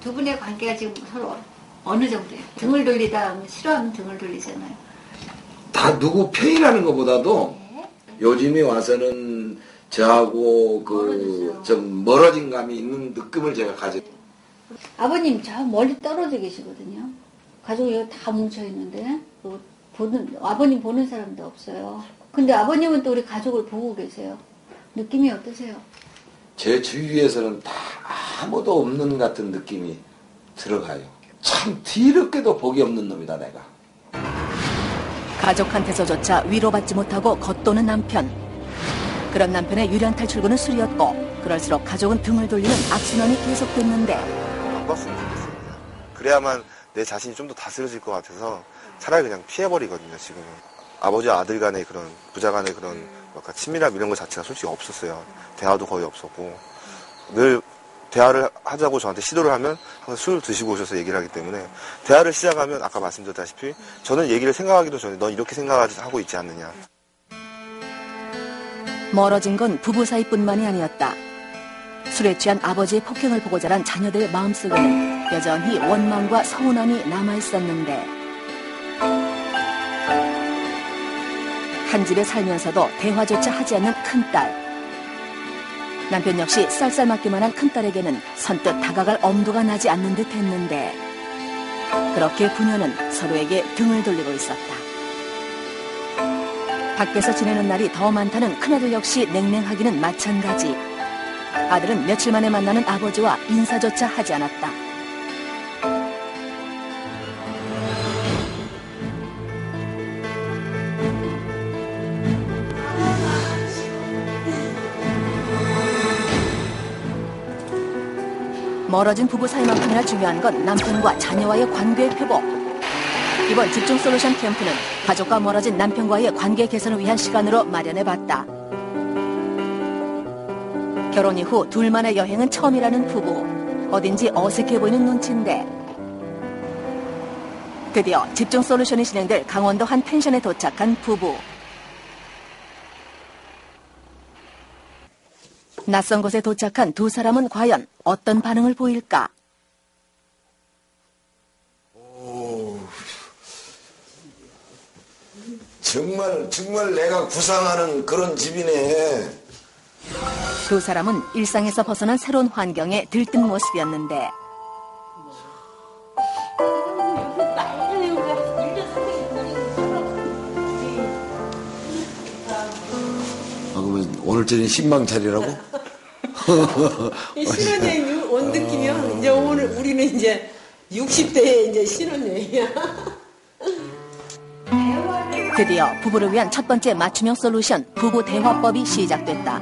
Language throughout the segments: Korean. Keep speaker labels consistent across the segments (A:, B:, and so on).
A: 두 분의 관계가 지금 서로 어느 정도예요? 등을 돌리다 하면 싫어하면 등을 돌리잖아요.
B: 다 누구 편이라는 것보다도
A: 네.
B: 요즘에 와서는 저하고 좀 멀어진 감이 있는 느낌을 제가 가지고.
A: 아버님 저 멀리 떨어져 계시거든요. 가족이 여기 다 뭉쳐 있는데 아버님 보는 사람도 없어요. 근데 아버님은 또 우리 가족을 보고 계세요. 느낌이 어떠세요?
B: 제 주위에서는 다 아무도 없는 같은 느낌이 들어가요. 참 뒤늦게도 복이 없는 놈이다 내가.
C: 가족한테서조차 위로받지 못하고 겉도는 남편. 그런 남편의 유리한 탈출구는 술이었고 그럴수록 가족은 등을 돌리는 악순환이 계속됐는데
D: 안 봤으면 좋겠어요. 그래야만 내 자신이 좀 더 다스려질 것 같아서 차라리 그냥 피해버리거든요. 지금은 아버지와 아들 간의 그런 부자 간의 그런 약간 친밀함 이런 것 자체가 솔직히 없었어요. 대화도 거의 없었고 늘 대화를 하자고 저한테 시도를 하면 항상 술 드시고 오셔서 얘기를 하기 때문에 대화를 시작하면 아까 말씀드렸다시피 저는 얘기를 생각하기도 전에 넌 이렇게 생각하고 있지 않느냐.
C: 멀어진 건 부부 사이뿐만이 아니었다. 술에 취한 아버지의 폭행을 보고 자란 자녀들 마음속에는 여전히 원망과 서운함이 남아있었는데 한 집에 살면서도 대화조차 하지 않는 큰딸. 남편 역시 쌀쌀맞기만 한 큰딸에게는 선뜻 다가갈 엄두가 나지 않는 듯 했는데 그렇게 부녀는 서로에게 등을 돌리고 있었다. 밖에서 지내는 날이 더 많다는 큰아들 역시 냉랭하기는 마찬가지. 아들은 며칠 만에 만나는 아버지와 인사조차 하지 않았다. 멀어진 부부 사이만큼이나 중요한 건 남편과 자녀와의 관계 회복. 이번 집중솔루션 캠프는 가족과 멀어진 남편과의 관계 개선을 위한 시간으로 마련해봤다. 결혼 이후 둘만의 여행은 처음이라는 부부. 어딘지 어색해 보이는 눈치인데 드디어 집중솔루션이 진행될 강원도 한 펜션에 도착한 부부. 낯선 곳에 도착한 두 사람은 과연 어떤 반응을 보일까?
B: 정말 내가 구상하는 그런 집이네.
C: 두 사람은 일상에서 벗어난 새로운 환경에 들뜬 모습이었는데
B: 그러면 오늘쯤엔 신망차리라고?
E: 신혼여행 온 느낌이요. 이제 오늘 우리는 이제 60대에 이제 신혼여행이야.
C: 드디어 부부를 위한 첫 번째 맞춤형 솔루션 부부 대화법이 시작됐다.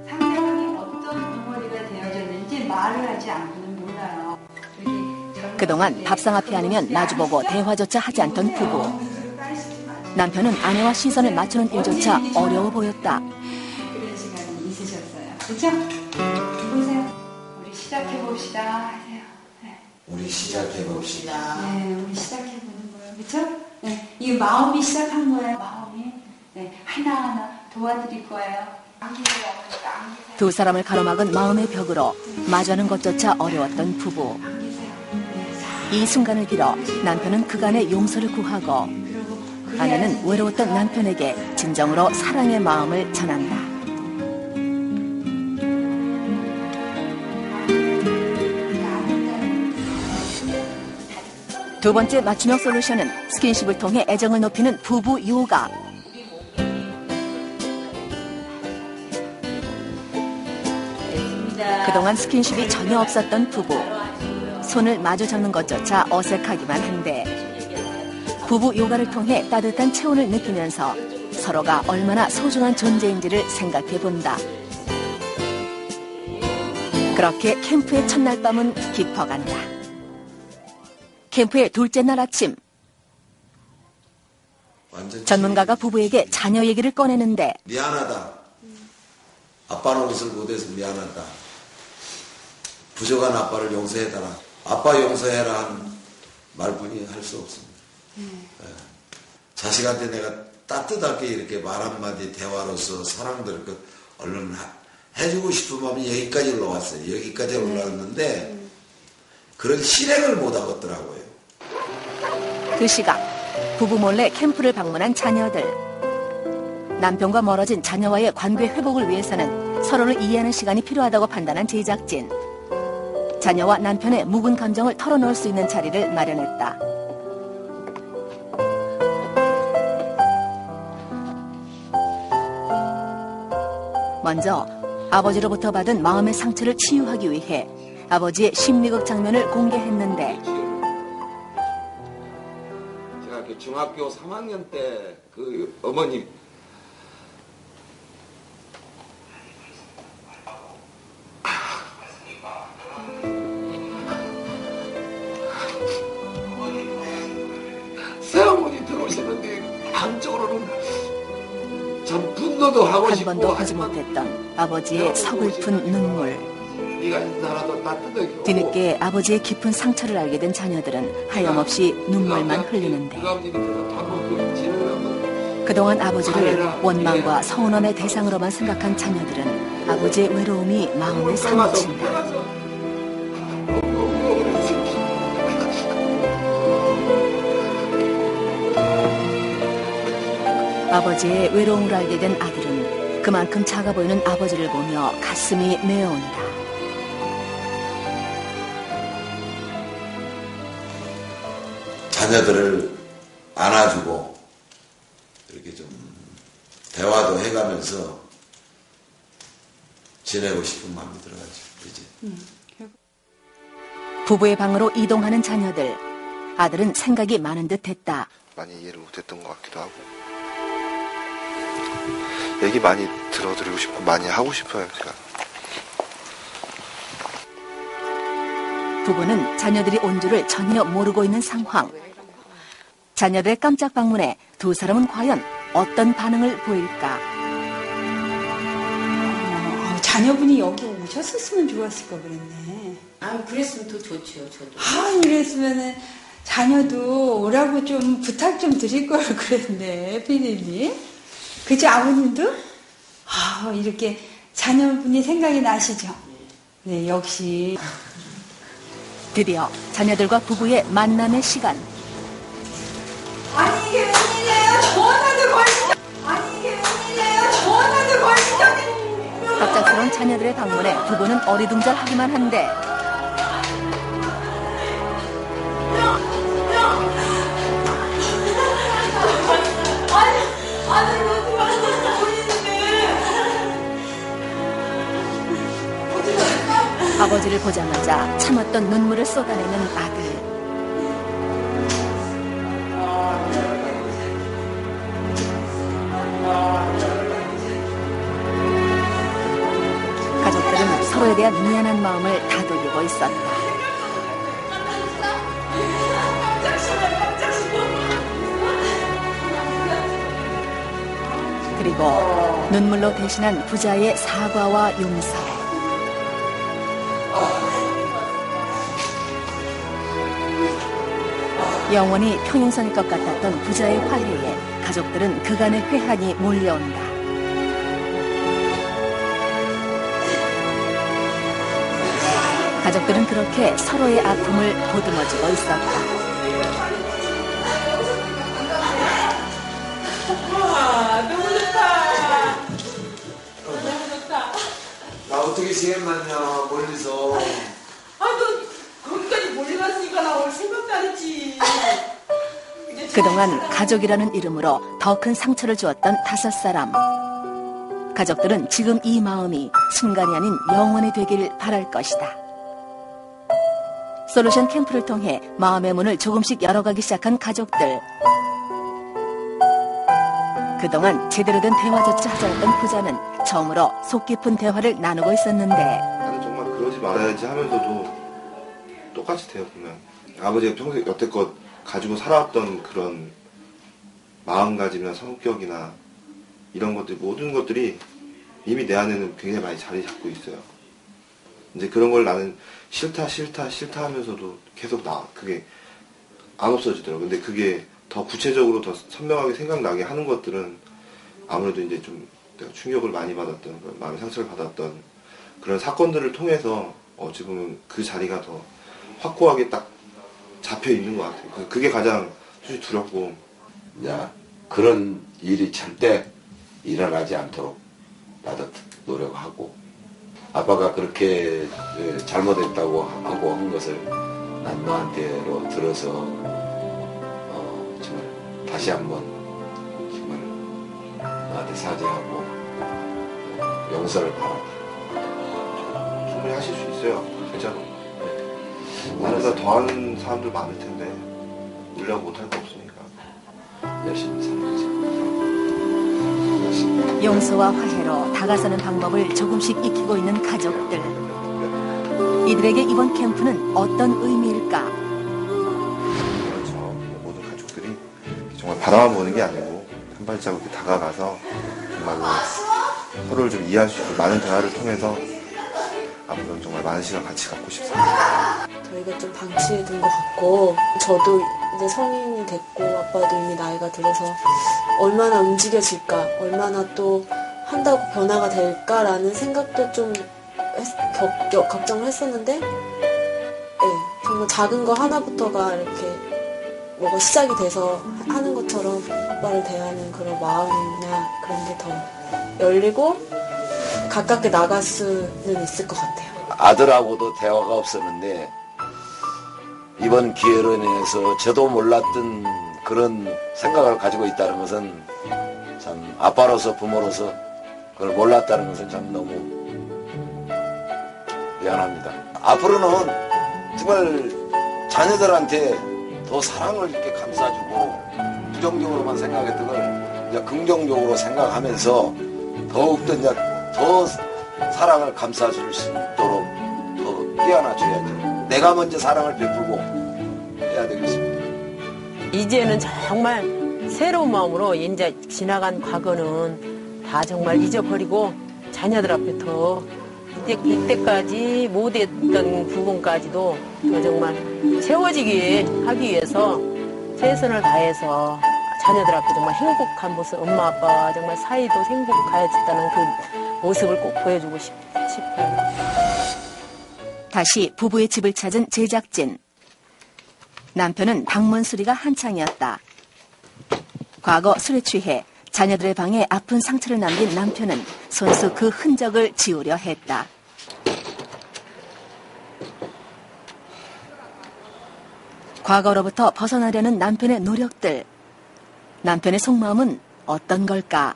A: 상대방이 어떤 덩어리가 되어졌는지 말을 하지 않고는 몰라요.
C: 그동안 밥상 앞이 아니면 마주보고 대화조차 하지 않던 부부. 남편은 아내와 시선을 맞추는 일조차 어려워 보였다.
A: 그런 시간이 있으셨어요. 그렇죠? 보세요. 우리 시작해봅시다 하세요. 네.
B: 우리 시작해봅시다.
A: 네, 우리 시작해보는 거예요. 그렇죠? 네, 이 마음이 시작한 거예요. 마음이. 네, 하나하나 도와드릴 거예요.
C: 두 사람을 가로막은 마음의 벽으로 마주하는 것조차 어려웠던 부부. 이 순간을 빌어 남편은 그간의 용서를 구하고 아내는 외로웠던 남편에게 진정으로 사랑의 마음을 전한다. 두 번째 맞춤형 솔루션은 스킨십을 통해 애정을 높이는 부부 요가. 그동안 스킨십이 전혀 없었던 부부. 손을 마주 잡는 것조차 어색하기만 한데 부부 요가를 통해 따뜻한 체온을 느끼면서 서로가 얼마나 소중한 존재인지를 생각해 본다. 그렇게 캠프의 첫날 밤은 깊어간다. 캠프의 둘째 날 아침. 전문가가 부부에게 자녀 얘기를 꺼내는데
B: 미안하다. 아빠는 옷을 못해서 미안하다. 부족한 아빠를 용서해달라. 아빠 용서해라 하는 말뿐이 할 수 없습니다. 자식한테 내가 따뜻하게 이렇게 말 한마디 대화로서 사랑들 얼른 해주고 싶은 마음이 여기까지 올라왔어요. 여기까지 올라왔는데 그런 실행을 못 하겠더라고요.
C: 그 시각 부부 몰래 캠프를 방문한 자녀들. 남편과 멀어진 자녀와의 관계 회복을 위해서는 서로를 이해하는 시간이 필요하다고 판단한 제작진. 자녀와 남편의 묵은 감정을 털어놓을 수 있는 자리를 마련했다. 먼저 아버지로부터 받은 마음의 상처를 치유하기 위해 아버지의 심리극 장면을 공개했는데
B: 제가 그 중학교 3학년 때 그 어머님 새어머니 들어오셨는데 한쪽으로는 참 분노도 하고
C: 한
B: 싶고
C: 번도 보지 못했던 아버지의 서글픈 눈물.
B: 네가 인사라도 따뜻하게
C: 뒤늦게 아버지의 깊은 상처를 알게 된 자녀들은 하염없이 눈물만 흘리는데 그동안 아버지를 원망과 서운함의 대상으로만 생각한 자녀들은 아버지의 외로움이 마음에 사무친다. 아버지의 외로움을 알게 된 아들은 그만큼 작아 보이는 아버지를 보며 가슴이 메어온다.
B: 자녀들을 안아주고 이렇게 좀 대화도 해가면서 지내고 싶은 마음이 들어가죠. 이제.
C: 부부의 방으로 이동하는 자녀들. 아들은 생각이 많은 듯 했다.
D: 많이 이해를 못했던 것 같기도 하고 얘기 많이 들어드리고 싶고 많이 하고 싶어요. 제가.
C: 부부는 자녀들이 온 줄을 전혀 모르고 있는 상황. 자녀들의 깜짝 방문에 두 사람은 과연 어떤 반응을 보일까?
F: 자녀분이 여기 오셨었으면 좋았을 거 그랬네.
E: 아, 그랬으면 더 좋죠, 저도.
F: 이랬으면은 자녀도 오라고 좀 부탁 좀 드릴 걸 그랬네, 피디님. 그죠, 아버님도? 이렇게 자녀분이 생각이 나시죠? 네, 역시.
C: 드디어 자녀들과 부부의 만남의 시간.
F: 아니, 이게 웬일이에요? 전화도 걸리죠? 아니, 이게 웬일이에요? 전화도 걸리죠?
C: 갑작스러운 자녀들의 방문에 부부는 어리둥절하기만 한데 아버지를 보자마자 참았던 눈물을 쏟아내는 아들. 가족들은 서로에 대한 미안한 마음을 다독이고 있었다. 그리고 눈물로 대신한 부자의 사과와 용서. 영원히 평행선일 것 같았던 부자의 화해에 가족들은 그간의 회한이 몰려온다. 가족들은 그렇게 서로의 아픔을 보듬어주고 있었다.
B: 나 어떻게 시간만냐 멀리서.
E: 너 거기까지 멀리 갔으니까 나 오늘 생각도 안 했지.
C: 그동안 가족이라는 이름으로 더 큰 상처를 주었던 다섯 사람. 가족들은 지금 이 마음이 순간이 아닌 영원히 되길 바랄 것이다. 솔루션 캠프를 통해 마음의 문을 조금씩 열어가기 시작한 가족들. 그동안 제대로 된 대화조차 하지 않았던 부자는 처음으로 속 깊은 대화를 나누고 있었는데
D: 나는 정말 그러지 말아야지 하면서도 똑같이 돼요. 보면 아버지가 평소에 여태껏 가지고 살아왔던 그런 마음가짐이나 성격이나 이런 것들 모든 것들이 이미 내 안에는 굉장히 많이 자리 잡고 있어요. 이제 그런 걸 나는 싫다 하면서도 계속 그게 안 없어지더라고요. 근데 그게 더 구체적으로 더 선명하게 생각나게 하는 것들은 아무래도 이제 좀 내가 충격을 많이 받았던, 마음의 상처를 받았던 그런 사건들을 통해서 어찌 보면 그 자리가 더 확고하게 딱 잡혀 있는 것 같아요. 그게 가장 솔직히 두렵고.
B: 이제 그런 일이 절대 일어나지 않도록 나도 노력하고, 아빠가 그렇게 잘못했다고 하고 한 것을 난 너한테로 들어서 정말 다시 한번 정말 너한테 사죄하고 용서를 바란다.
D: 충분히 하실 수 있어요. 진짜로. 나보다 더하는 사람들 많을 텐데 우리라고 못할 거 없으니까
B: 열심히 살아보자.
C: 용서와 화해로 다가서는 방법을 조금씩 익히고 있는 가족들. 이들에게 이번 캠프는 어떤 의미일까?
D: 그렇죠. 모든 가족들이 정말 바라만 보는 게 아니고 한 발자국 이렇게 다가가서 정말로 서로를 좀 이해할 수 있고 많은 대화를 통해서 앞으로는 정말 많은 시간 같이 갖고 싶습니다.
G: 저희가 좀 방치된 것 같고, 저도 이제 성인이 됐고 아빠도 이미 나이가 들어서 얼마나 움직여질까, 얼마나 또 한다고 변화가 될까라는 생각도 좀 걱정을 했었는데, 정말 작은 거 하나부터가 이렇게 뭐가 시작이 돼서 하는 것처럼 아빠를 대하는 그런 마음이나 그런 게 더 열리고 가깝게 나갈 수는 있을 것 같아요.
B: 아들하고도 대화가 없었는데 이번 기회로 인해서 저도 몰랐던 그런 생각을 가지고 있다는 것은 참 아빠로서 부모로서 그걸 몰랐다는 것은 참 너무 미안합니다. 앞으로는 정말 자녀들한테 더 사랑을 이렇게 감싸주고 부정적으로만 생각했던 걸 이제 긍정적으로 생각하면서 더욱더 이제 더 사랑을 감싸줄 수 있도록 더 깨어나줘야죠. 내가 먼저 사랑을 베풀고 해야 되겠습니다.
E: 이제는 정말 새로운 마음으로 이제 지나간 과거는 다 정말 잊어버리고 자녀들 앞에 더 이때까지 못했던 부분까지도 더 정말 채워지게 하기 위해서 최선을 다해서 자녀들 앞에 정말 행복한 모습, 엄마 아빠 정말 사이도 행복해졌다는 그 모습을 꼭 보여주고 싶어요.
C: 다시 부부의 집을 찾은 제작진. 남편은 방문 수리가 한창이었다. 과거 술에 취해 자녀들의 방에 아픈 상처를 남긴 남편은 손수 그 흔적을 지우려 했다. 과거로부터 벗어나려는 남편의 노력들. 남편의 속마음은 어떤 걸까?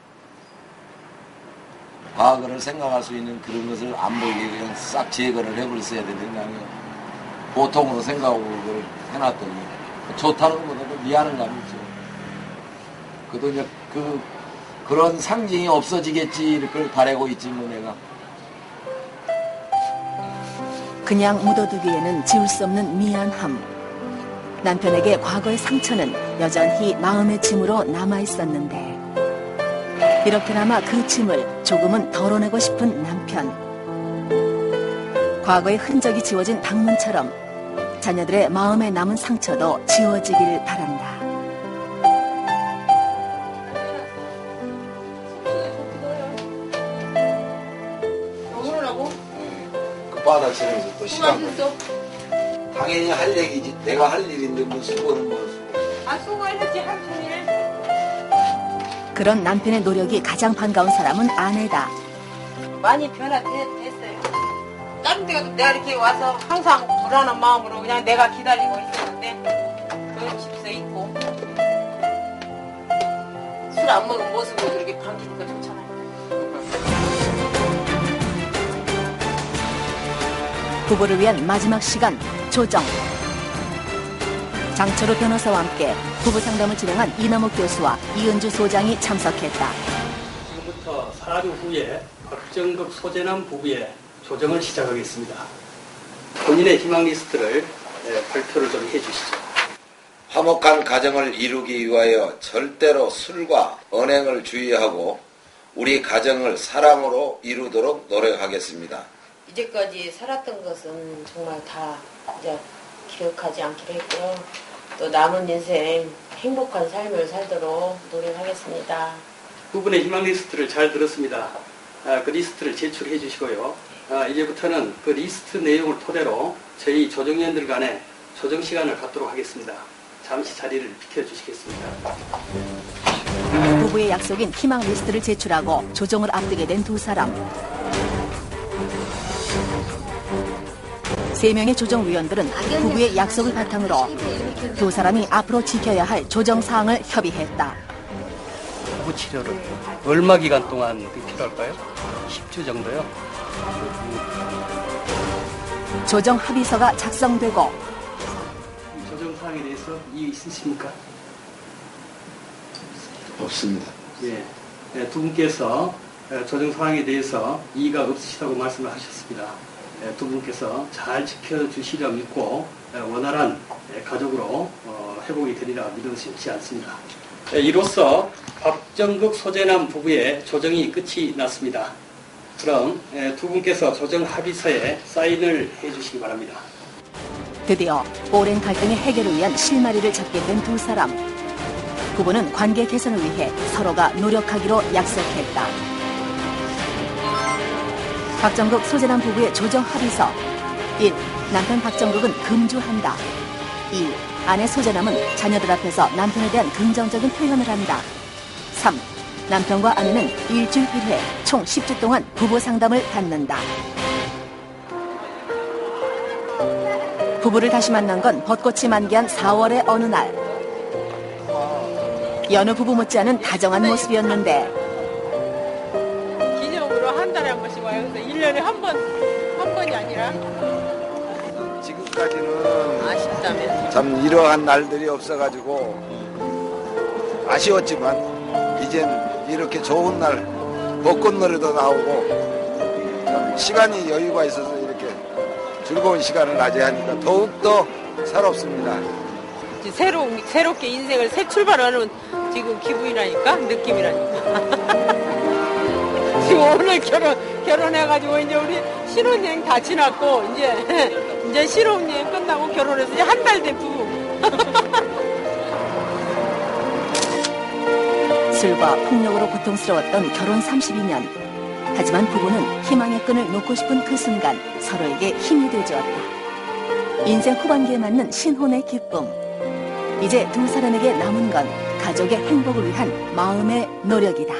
B: 과거를 생각할 수 있는 그런 것을 안 보이게 그냥 싹 제거를 해버렸어야 되는데 나는 보통으로 생각하고 그걸 해놨더니 좋다는 것보다도 미안한 감이 있죠. 그래도 이제 그런 상징이 없어지겠지 이걸 바라고 있지 뭐 내가.
C: 그냥 묻어두기에는 지울 수 없는 미안함. 남편에게 과거의 상처는 여전히 마음의 짐으로 남아있었는데 이렇게나마 그 짐을 조금은 덜어내고 싶은 남편. 과거의 흔적이 지워진 방문처럼 자녀들의 마음에 남은 상처도 지워지길 바란다.
B: 그 받아치면서 또 시간 당연히 할 얘기지. 내가 할 일인데 뭐 수고는 뭐 수고.
F: 수고해야지 하루 종일.
C: 그런 남편의 노력이 가장 반가운 사람은 아내다.
E: 많이 변화됐어요. 다른 데 가도 내가 이렇게 와서 항상 불안한 마음으로 그냥 내가 기다리고 있었는데 그런 집서 있고 술 안 먹은 모습으로 그렇게 반기니까 좋잖아요.
C: 부부를 위한 마지막 시간 조정. 장철호 변호사와 함께 부부 상담을 진행한 이남욱 교수와 이은주 소장이 참석했다.
H: 지금부터 사주 후에 확정급 소재남 부부의 조정을 시작하겠습니다. 본인의 희망 리스트를 발표를 좀 해주시죠.
B: 화목한 가정을 이루기 위하여 절대로 술과 언행을 주의하고 우리 가정을 사랑으로 이루도록 노력하겠습니다.
G: 이제까지 살았던 것은 정말 다 이제 기억하지 않기로 했고요. 또 남은 인생 행복한 삶을 살도록 노력하겠습니다.
H: 두 분의 희망 리스트를 잘 들었습니다. 그 리스트를 제출해 주시고요. 이제부터는 그 리스트 내용을 토대로 저희 조정위원들 간에 조정 시간을 갖도록 하겠습니다. 잠시 자리를 비켜주시겠습니다.
C: 부부의 약속인 희망 리스트를 제출하고 조정을 앞두게 된 두 사람. 3명의 조정위원들은 부부의 약속을 바탕으로 두 사람이 앞으로 지켜야 할 조정 사항을 협의했다.
H: 부부 치료를 얼마 기간 동안 필요할까요? 10주 정도요.
C: 조정 합의서가 작성되고
H: 조정 사항에 대해서 이의 있으십니까?
B: 없습니다.
H: 예. 두 분께서 조정 사항에 대해서 이의가 없으시다고 말씀을 하셨습니다. 두 분께서 잘 지켜주시려 믿고 원활한 가족으로 회복이 되리라 믿으시지 않습니다. 이로써 박정국 소재남 부부의 조정이 끝이 났습니다. 그럼 두 분께서 조정 합의서에 사인을 해주시기 바랍니다.
C: 드디어 오랜 갈등의 해결을 위한 실마리를 잡게 된 두 사람. 부부는 관계 개선을 위해 서로가 노력하기로 약속했다. 박정국 소재남 부부의 조정 합의서. 1. 남편 박정국은 금주한다. 2. 아내 소재남은 자녀들 앞에서 남편에 대한 긍정적인 표현을 한다. 3. 남편과 아내는 일주일 1회 총 10주 동안 부부 상담을 받는다. 부부를 다시 만난 건 벚꽃이 만개한 4월의 어느 날. 여느 부부 못지않은 다정한 모습이었는데
E: 기념으로 한 달에 한 번씩 와요. 그래서 1년에 한 번이 아니라.
B: 지금까지는
E: 아쉽다면.
B: 참 이러한 날들이 없어가지고 아쉬웠지만 이젠 이렇게 좋은 날 벚꽃 노래도 나오고 참 시간이 여유가 있어서 이렇게 즐거운 시간을 맞이하니까 더욱더 새롭습니다.
E: 새롭게 인생을 새 출발하는 지금 기분이라니까, 느낌이라니까. 지금 오늘 결혼해가지고 이제 우리 신혼여행 다 지났고 이제 신혼여행 끝나고 결혼해서 이제 한 달 된 부부.
C: 술과 폭력으로 고통스러웠던 결혼 32년. 하지만 부부는 희망의 끈을 놓고 싶은 그 순간 서로에게 힘이 되주었다. 인생 후반기에 맞는 신혼의 기쁨. 이제 두 사람에게 남은 건 가족의 행복을 위한 마음의 노력이다.